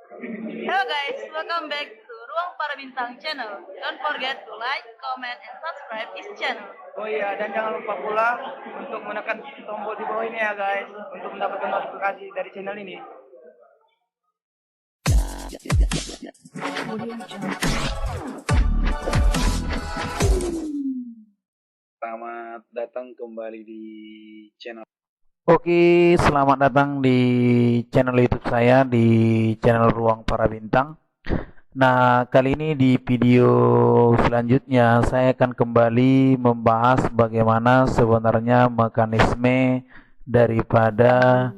Hello guys, welcome back to Ruang Para Bintang channel. Don't forget to like, comment, and subscribe this channel. Oh iya, dan jangan lupa pula untuk menekan tombol di bawah ini ya guys, untuk mendapatkan notifikasi dari channel ini. Selamat datang kembali di channel. Oke, selamat datang di channel YouTube saya, di channel Ruang Para Bintang. Nah, kali ini di video selanjutnya saya akan kembali membahas bagaimana sebenarnya mekanisme daripada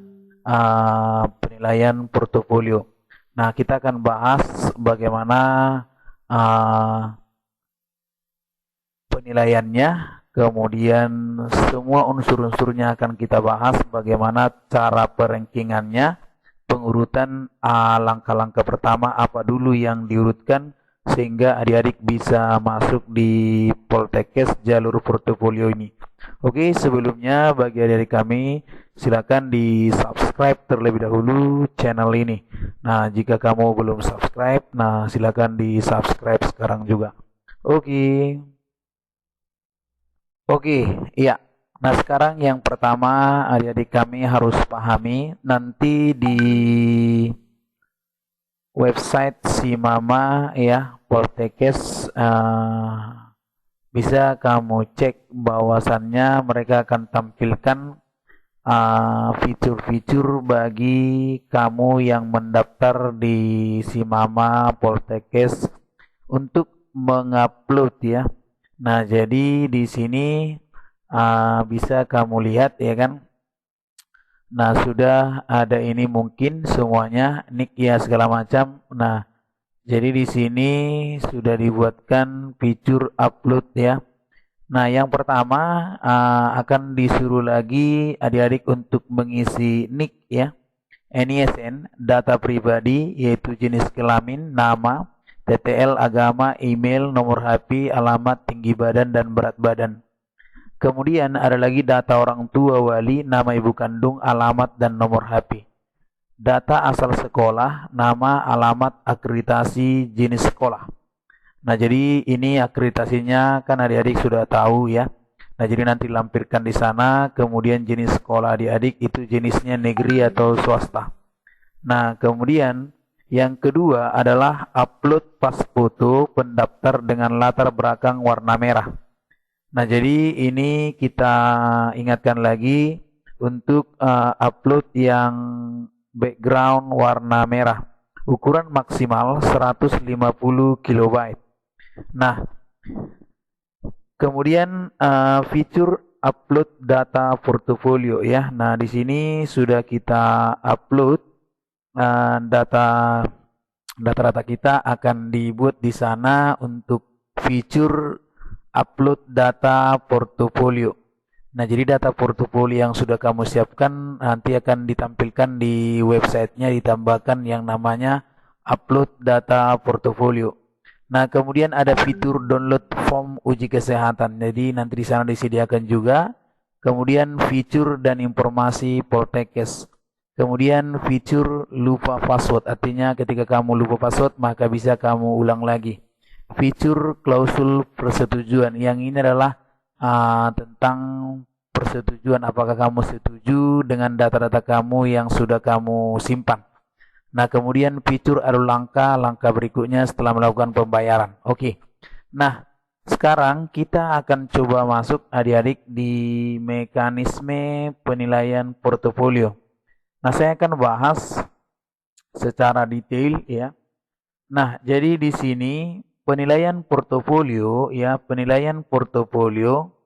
penilaian portofolio. Nah, kita akan bahas bagaimana penilaiannya. Kemudian semua unsur-unsurnya akan kita bahas, bagaimana cara perankingannya, pengurutan langkah-langkah pertama apa dulu yang diurutkan sehingga adik-adik bisa masuk di Poltekkes jalur portofolio ini. Oke, sebelumnya bagi adik-adik kami silakan di subscribe terlebih dahulu channel ini. Nah, jika kamu belum subscribe, nah silakan di subscribe sekarang juga. Oke. Oke, iya. Nah, sekarang yang pertama adik-adik kami harus pahami, nanti di website si Mama ya, Poltekkes, bisa kamu cek bahwasannya mereka akan tampilkan fitur-fitur bagi kamu yang mendaftar di si Mama Poltekkes untuk mengupload ya. Nah, jadi di sini bisa kamu lihat ya kan. Nah, sudah ada ini mungkin semuanya, nick ya segala macam. Nah, jadi di sini sudah dibuatkan fitur upload ya. Nah, yang pertama akan disuruh lagi adik-adik untuk mengisi nick ya. NISN, data pribadi yaitu jenis kelamin, nama, TTL, agama, email, nomor HP, alamat, tinggi badan, dan berat badan. Kemudian ada lagi data orang tua wali, nama ibu kandung, alamat, dan nomor HP. Data asal sekolah, nama, alamat, akreditasi, jenis sekolah. Nah, jadi ini akreditasinya kan adik-adik sudah tahu ya. Nah, jadi nanti lampirkan di sana. Kemudian jenis sekolah adik-adik itu jenisnya negeri atau swasta. Nah, kemudian yang kedua adalah upload pas foto pendaftar dengan latar belakang warna merah. Nah, jadi ini kita ingatkan lagi untuk upload yang background warna merah. Ukuran maksimal 150 KB. Nah, kemudian fitur upload data portofolio ya. Nah, di sini sudah kita upload data kita akan dibuat di sana untuk fitur upload data portofolio. Nah, jadi data portofolio yang sudah kamu siapkan nanti akan ditampilkan di websitenya, ditambahkan yang namanya upload data portofolio. Nah, kemudian ada fitur download form uji kesehatan. Jadi nanti di sana disediakan juga. Kemudian fitur dan informasi Poltekkes. Kemudian fitur lupa password, artinya ketika kamu lupa password maka bisa kamu ulang lagi. Fitur klausul persetujuan, yang ini adalah tentang persetujuan, apakah kamu setuju dengan data-data kamu yang sudah kamu simpan. Nah, kemudian fitur alur langkah berikutnya setelah melakukan pembayaran. Oke. Nah, sekarang kita akan coba masuk adik-adik di mekanisme penilaian portofolio. Nah, saya akan bahas secara detail ya. Nah, jadi di sini penilaian portofolio ya, penilaian portofolio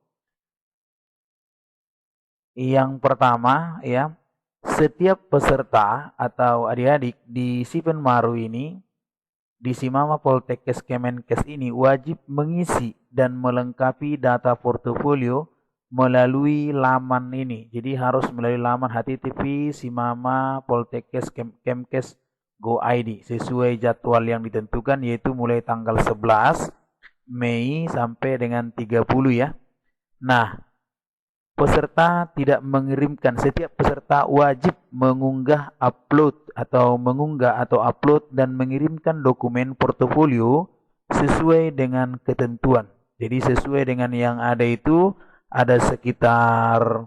yang pertama ya, setiap peserta atau adik-adik di si Penmaru ini, di si Mama Poltekkes Kemenkes ini wajib mengisi dan melengkapi data portofolio melalui laman ini. Jadi harus melalui laman http simama poltekkes kemkes go id sesuai jadwal yang ditentukan, yaitu mulai tanggal 11 Mei sampai dengan 30 ya. Nah, peserta tidak mengirimkan, setiap peserta wajib mengunggah upload dan mengirimkan dokumen portofolio sesuai dengan ketentuan. Jadi sesuai dengan yang ada itu, ada sekitar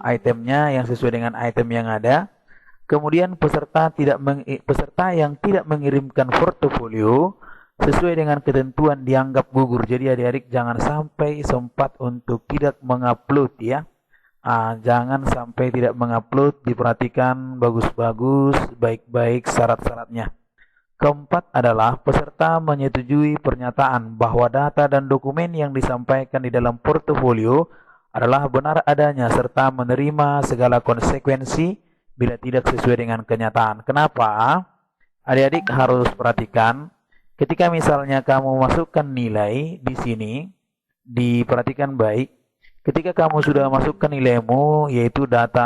itemnya yang sesuai dengan item yang ada. Kemudian peserta yang tidak mengirimkan portofolio sesuai dengan ketentuan dianggap gugur. Jadi adik-adik jangan sampai sempat untuk tidak mengupload ya. Jangan sampai tidak mengupload, diperhatikan bagus-bagus, baik-baik syarat-syaratnya. Keempat adalah peserta menyetujui pernyataan bahwa data dan dokumen yang disampaikan di dalam portofolio adalah benar adanya serta menerima segala konsekuensi bila tidak sesuai dengan kenyataan. Kenapa? Adik-adik harus perhatikan. Ketika misalnya kamu masukkan nilai di sini, diperhatikan baik. Ketika kamu sudah masukkan nilaimu, yaitu data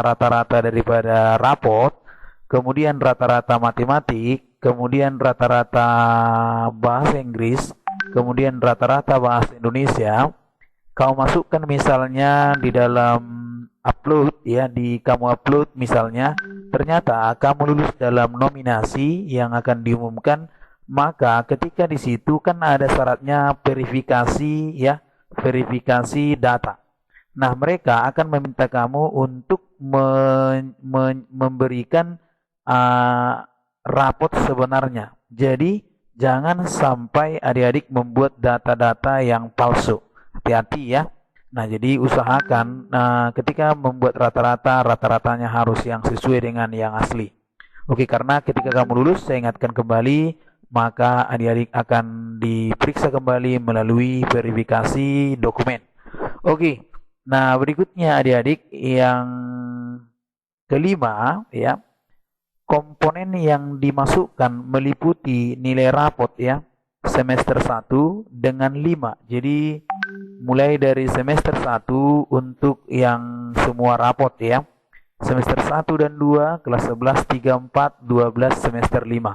rata-rata daripada raport, kemudian rata-rata matematik, kemudian rata-rata bahasa Inggris, kemudian rata-rata bahasa Indonesia, kamu masukkan misalnya di dalam upload ya, kamu upload misalnya, ternyata kamu lulus dalam nominasi yang akan diumumkan. Maka ketika di situ kan ada syaratnya verifikasi ya, verifikasi data. Nah, mereka akan meminta kamu untuk memberikan rapot sebenarnya. Jadi jangan sampai adik-adik membuat data-data yang palsu. Hati-hati ya. Nah, jadi usahakan ketika membuat rata-ratanya harus yang sesuai dengan yang asli. Oke, karena ketika kamu lulus, saya ingatkan kembali, maka adik-adik akan diperiksa kembali melalui verifikasi dokumen. Oke, nah berikutnya adik-adik yang kelima ya, komponen yang dimasukkan meliputi nilai rapot ya, semester 1 dengan 5. Jadi mulai dari semester 1 untuk yang semua rapot ya, semester 1 dan 2, kelas 11, 3, 4, 12, semester 5.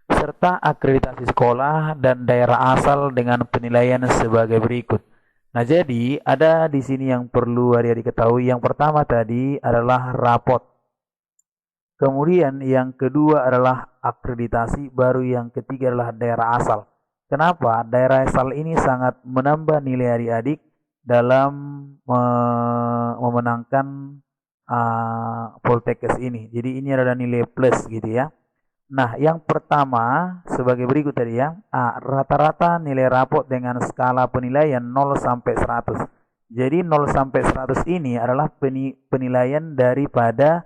Serta akreditasi sekolah dan daerah asal dengan penilaian sebagai berikut. Nah, jadi ada di sini yang perlu adik-adik ketahui. Yang pertama tadi adalah rapot. Kemudian yang kedua adalah akreditasi, baru yang ketiga adalah daerah asal. Kenapa? Daerah asal ini sangat menambah nilai adik-adik dalam memenangkan Poltekkes ini. Jadi ini adalah nilai plus gitu ya. Nah, yang pertama sebagai berikut tadi ya. Rata-rata nilai rapot dengan skala penilaian 0 sampai 100. Jadi 0 sampai 100 ini adalah penilaian daripada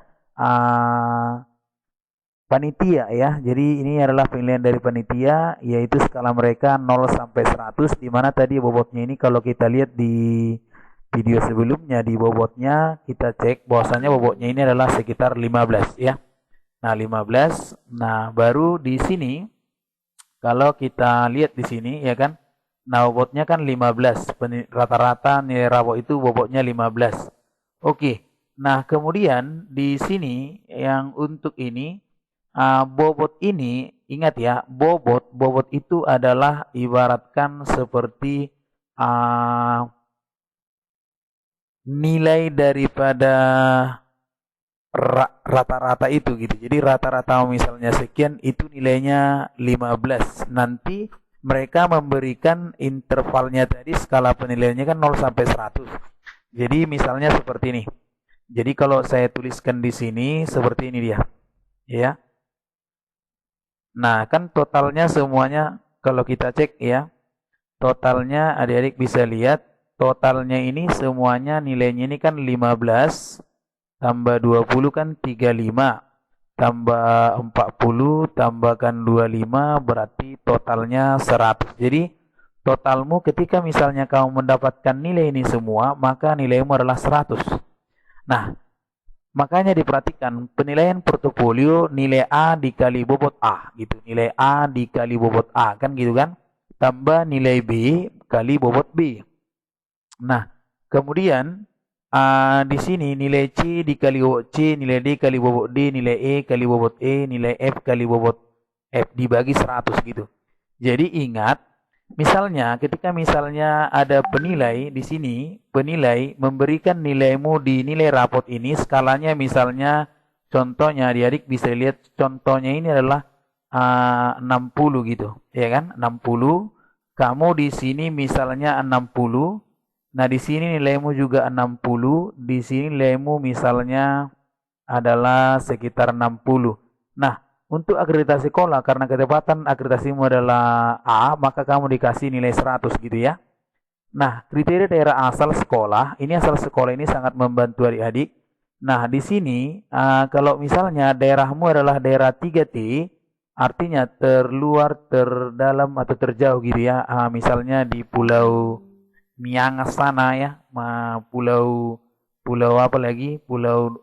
panitia ya. Jadi ini adalah penilaian dari panitia, yaitu skala mereka 0 sampai 100, di mana tadi bobotnya ini kalau kita lihat di video sebelumnya, di bobotnya kita cek bahwasanya bobotnya ini adalah sekitar 15 ya. Nah, 15. Nah, baru di sini kalau kita lihat di sini ya kan. Nah, bobotnya kan 15. Rata-rata nilai rapot itu bobotnya 15. Oke. Nah, kemudian di sini yang untuk ini bobot ini, ingat ya, bobot itu adalah ibaratkan seperti nilai daripada rata-rata itu gitu. Jadi rata-rata misalnya sekian, itu nilainya 15. Nanti mereka memberikan intervalnya tadi, skala penilaiannya kan 0 sampai 100. Jadi misalnya seperti ini. Jadi kalau saya tuliskan di sini seperti ini dia. Ya. Nah, kan totalnya semuanya kalau kita cek ya. Totalnya adik-adik bisa lihat, totalnya ini semuanya nilainya ini kan 15 tambah 20 kan 35, tambah 40 tambahkan 25 berarti totalnya 100. Jadi totalmu ketika misalnya kamu mendapatkan nilai ini semua, maka nilaimu adalah 100. Nah, makanya diperhatikan penilaian portofolio nilai A dikali bobot A gitu. Nilai A dikali bobot A kan gitu kan. Tambah nilai B kali bobot B. Nah, kemudian di sini nilai C dikali bobot C, nilai D kali bobot D, nilai E kali bobot E, nilai F kali bobot F dibagi 100 gitu. Jadi ingat, Misalnya, ketika misalnya ada penilai di sini, penilai memberikan nilaimu di nilai rapot ini, skalanya misalnya, contohnya adik-adik bisa lihat contohnya ini adalah 60 gitu, ya kan? 60. Kamu di sini misalnya 60. Nah, di sini nilaimu juga 60, di sini nilaimu misalnya adalah sekitar 60. Nah, untuk akreditasi sekolah, karena ketepatan akreditasimu adalah A, maka kamu dikasih nilai 100 gitu ya. Nah, kriteria daerah asal sekolah, ini asal sekolah ini sangat membantu adik-adik. Nah, di sini, kalau misalnya daerahmu adalah daerah 3T, artinya terluar, terdalam, atau terjauh gitu ya. Misalnya di Pulau Miangas sana ya, pulau apa lagi? Pulau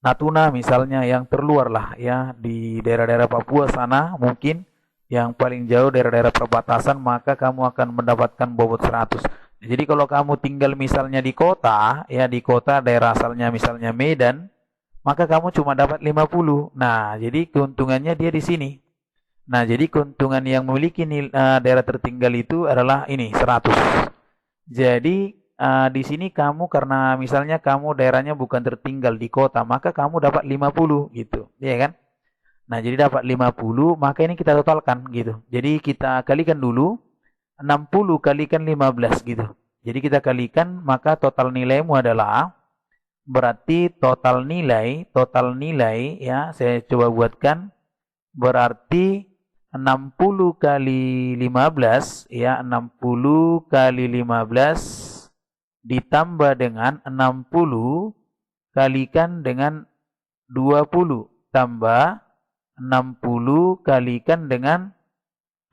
Natuna misalnya yang terluar lah ya, di daerah-daerah Papua sana mungkin yang paling jauh daerah-daerah perbatasan, maka kamu akan mendapatkan bobot 100. Jadi kalau kamu tinggal misalnya di kota ya, di kota daerah asalnya misalnya Medan, maka kamu cuma dapat 50. Nah, jadi keuntungannya dia di sini. Nah, jadi keuntungan yang memiliki daerah tertinggal itu adalah ini 100. Jadi di sini kamu karena misalnya kamu daerahnya bukan tertinggal di kota, maka kamu dapat 50 gitu, ya kan? Nah, jadi dapat 50, maka ini kita totalkan gitu. Jadi kita kalikan dulu 60 kalikan 15 gitu. Jadi kita kalikan, maka total nilaimu adalah berarti total nilai ya, saya coba buatkan, berarti 60 kali 15 ya, 60 kali 15 ditambah dengan 60 kalikan dengan 20 tambah 60 kalikan dengan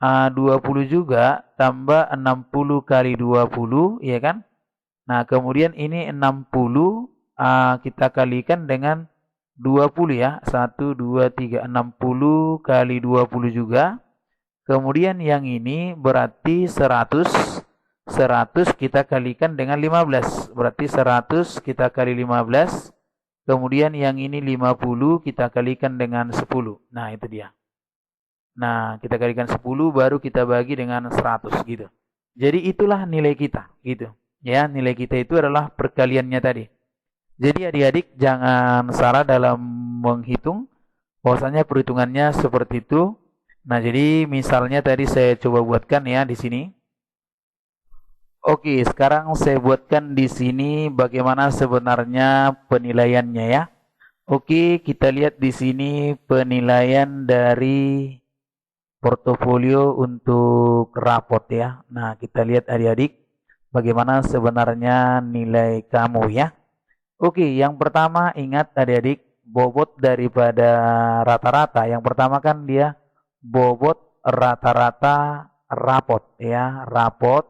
20 juga tambah 60 kali 20 ya kan. Nah, kemudian ini 60 kita kalikan dengan 20 ya. 1 2 3 60 kali 20 juga. Kemudian yang ini berarti 100 kita kalikan dengan 15. Berarti 100 kita kali 15. Kemudian yang ini 50 kita kalikan dengan 10. Nah, itu dia. Nah, kita kalikan 10 baru kita bagi dengan 100 gitu. Jadi itulah nilai kita gitu. Ya, nilai kita itu adalah perkaliannya tadi. Jadi adik-adik jangan salah dalam menghitung. Bahwasanya perhitungannya seperti itu. Nah, jadi misalnya tadi saya coba buatkan ya di sini. Oke, sekarang saya buatkan di sini bagaimana sebenarnya penilaiannya ya. Oke, kita lihat di sini penilaian dari portofolio untuk rapot ya. Nah, kita lihat adik-adik bagaimana sebenarnya nilai kamu ya. Oke, yang pertama ingat adik-adik bobot daripada rata-rata. Yang pertama kan dia bobot rata-rata rapot ya. Rapot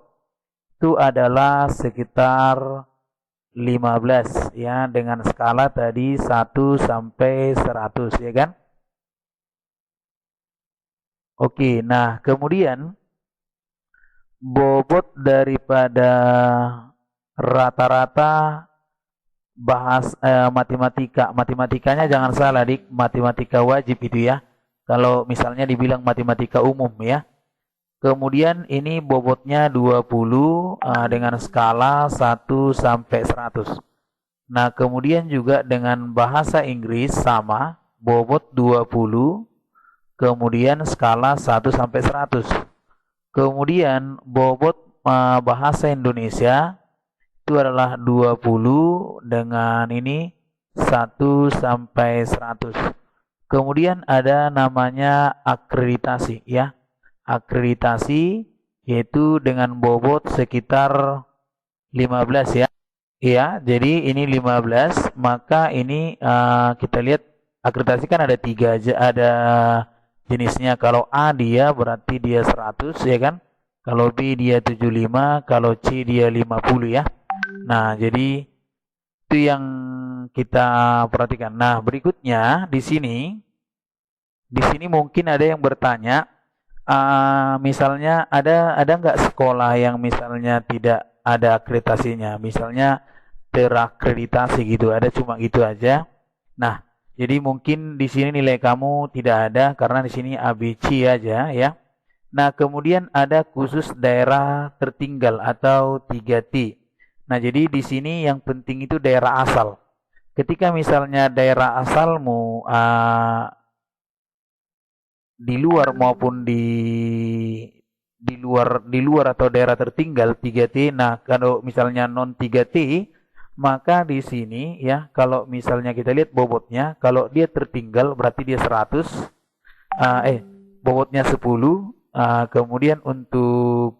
itu adalah sekitar 15 ya, dengan skala tadi 1 sampai 100 ya kan. Oke, nah kemudian bobot daripada rata-rata matematikanya jangan salah dik, matematika wajib itu ya. Kalau misalnya dibilang matematika umum ya. Kemudian ini bobotnya 20 dengan skala 1 sampai 100. Nah, kemudian juga dengan bahasa Inggris sama, bobot 20, kemudian skala 1 sampai 100. Kemudian bobot bahasa Indonesia itu adalah 20 dengan ini 1 sampai 100. Kemudian ada namanya akreditasi ya. Akreditasi yaitu dengan bobot sekitar 15 ya. Iya, jadi ini 15, maka ini kita lihat akreditasi kan ada 3 aja, ada jenisnya. Kalau A dia berarti dia 100 ya kan. Kalau B dia 75, kalau C dia 50 ya. Nah, jadi itu yang kita perhatikan. Nah, berikutnya di sini mungkin ada yang bertanya, misalnya ada nggak sekolah yang misalnya tidak ada akreditasinya, misalnya terakreditasi gitu, ada cuma gitu aja. Nah, jadi mungkin di sini nilai kamu tidak ada karena di sini ABC aja ya. Nah, kemudian ada khusus daerah tertinggal atau 3T. Nah, jadi di sini yang penting itu daerah asal. Ketika misalnya daerah asalmu di luar maupun di luar atau daerah tertinggal 3T. Nah, kalau misalnya non 3T, maka di sini ya kalau misalnya kita lihat bobotnya, kalau dia tertinggal berarti dia 100, bobotnya 10, kemudian untuk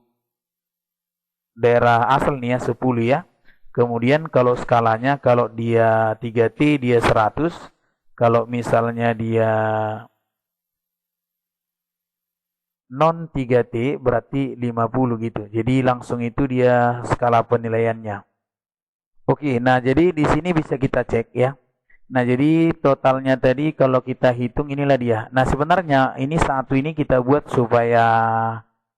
daerah asal nih ya 10 ya. Kemudian kalau skalanya, kalau dia 3T dia 100, kalau misalnya dia non 3T berarti 50 gitu. Jadi langsung itu dia skala penilaiannya. Oke, nah jadi di sini bisa kita cek ya. Nah, jadi totalnya tadi kalau kita hitung inilah dia. Nah, sebenarnya ini satu ini kita buat supaya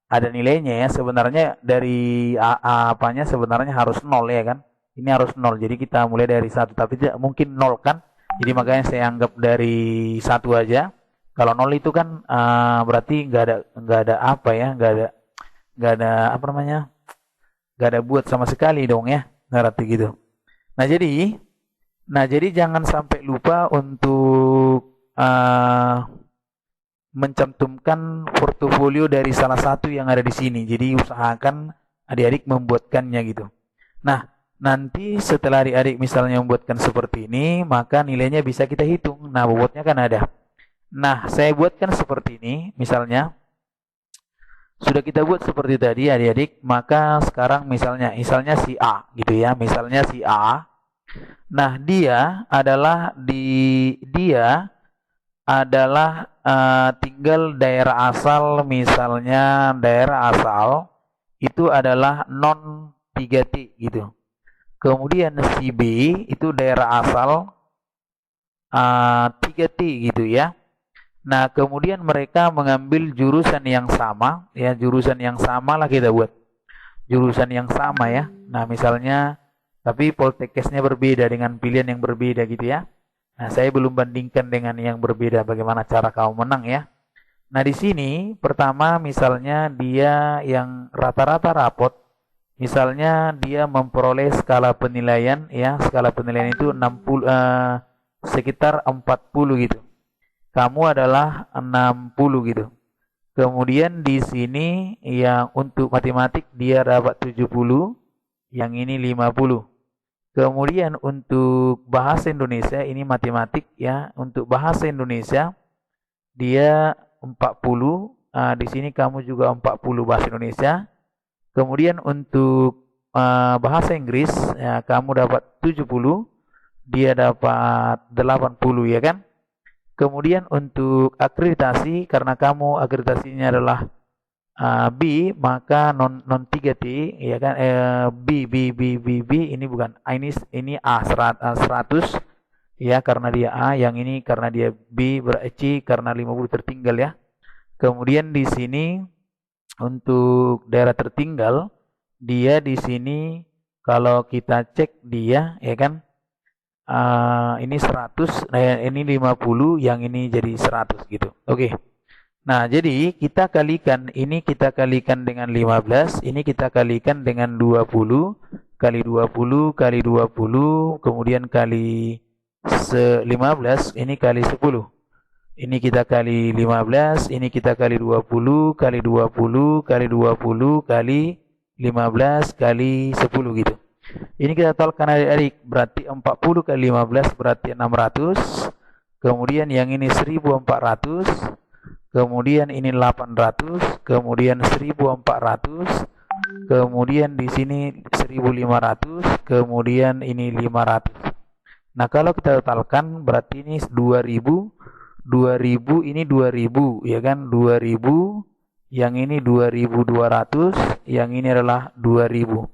ada nilainya ya. Sebenarnya dari apanya sebenarnya harus 0 ya kan. Ini harus 0. Jadi kita mulai dari 1, tapi tidak mungkin 0 kan. Jadi makanya saya anggap dari 1 aja. Kalau 0 itu kan berarti nggak ada apa ya, nggak ada apa namanya, nggak ada buat sama sekali dong ya, berarti gitu. Nah jadi jangan sampai lupa untuk mencantumkan portofolio dari salah satu yang ada di sini. Jadi usahakan adik-adik membuatkannya gitu. Nah, nanti setelah adik-adik misalnya membuatkan seperti ini, maka nilainya bisa kita hitung. Nah, bobotnya kan ada. Nah, saya buatkan seperti ini, misalnya. Sudah kita buat seperti tadi adik-adik, maka sekarang misalnya si A gitu ya, misalnya si A. Nah, dia adalah tinggal daerah asal, misalnya daerah asal itu adalah non 3T gitu. Kemudian si B itu daerah asal 3T gitu ya. Nah, kemudian mereka mengambil jurusan yang sama, ya jurusan yang sama lah kita buat. Jurusan yang sama ya. Nah, misalnya, tapi poltekesnya berbeda dengan pilihan yang berbeda gitu ya. Nah, saya belum bandingkan dengan yang berbeda bagaimana cara kamu menang ya. Nah, di sini pertama misalnya dia yang rata-rata rapot, misalnya dia memperoleh skala penilaian ya, skala penilaian itu 60 sekitar 40 gitu. Kamu adalah 60 gitu. Kemudian di sini yang untuk matematik dia dapat 70, yang ini 50. Kemudian untuk bahasa Indonesia ini matematik ya, untuk bahasa Indonesia dia 40, di sini kamu juga 40 bahasa Indonesia. Kemudian untuk bahasa Inggris ya kamu dapat 70, dia dapat 80 ya kan? Kemudian untuk akreditasi, karena kamu akreditasinya adalah B, maka non 3T ya kan, B ini bukan ini A 100 ya, karena dia A, yang ini karena dia B, berarti karena 50 tertinggal ya. Kemudian di sini untuk daerah tertinggal, dia di sini kalau kita cek dia ya kan, ini 100, nah ini 50, yang ini jadi 100 gitu. Oke. Nah, jadi kita kalikan, ini kita kalikan dengan 15, ini kita kalikan dengan 20, kali 20, kali 20, kemudian kali 15, ini kali 10. Ini kita kali 15, ini kita kali 20, kali 20, kali 20, kali 15, kali 10 gitu. Ini kita tolakkan adik-adik, berarti 40 kali 15 berarti 600. Kemudian yang ini 1400. Kemudian ini 800. Kemudian 1400. Kemudian di sini 1500. Kemudian ini 500. Nah, kalau kita totalkan berarti ini 2000. 2000 ini 2000 ya kan, 2000. Yang ini 2200. Yang ini adalah 2000.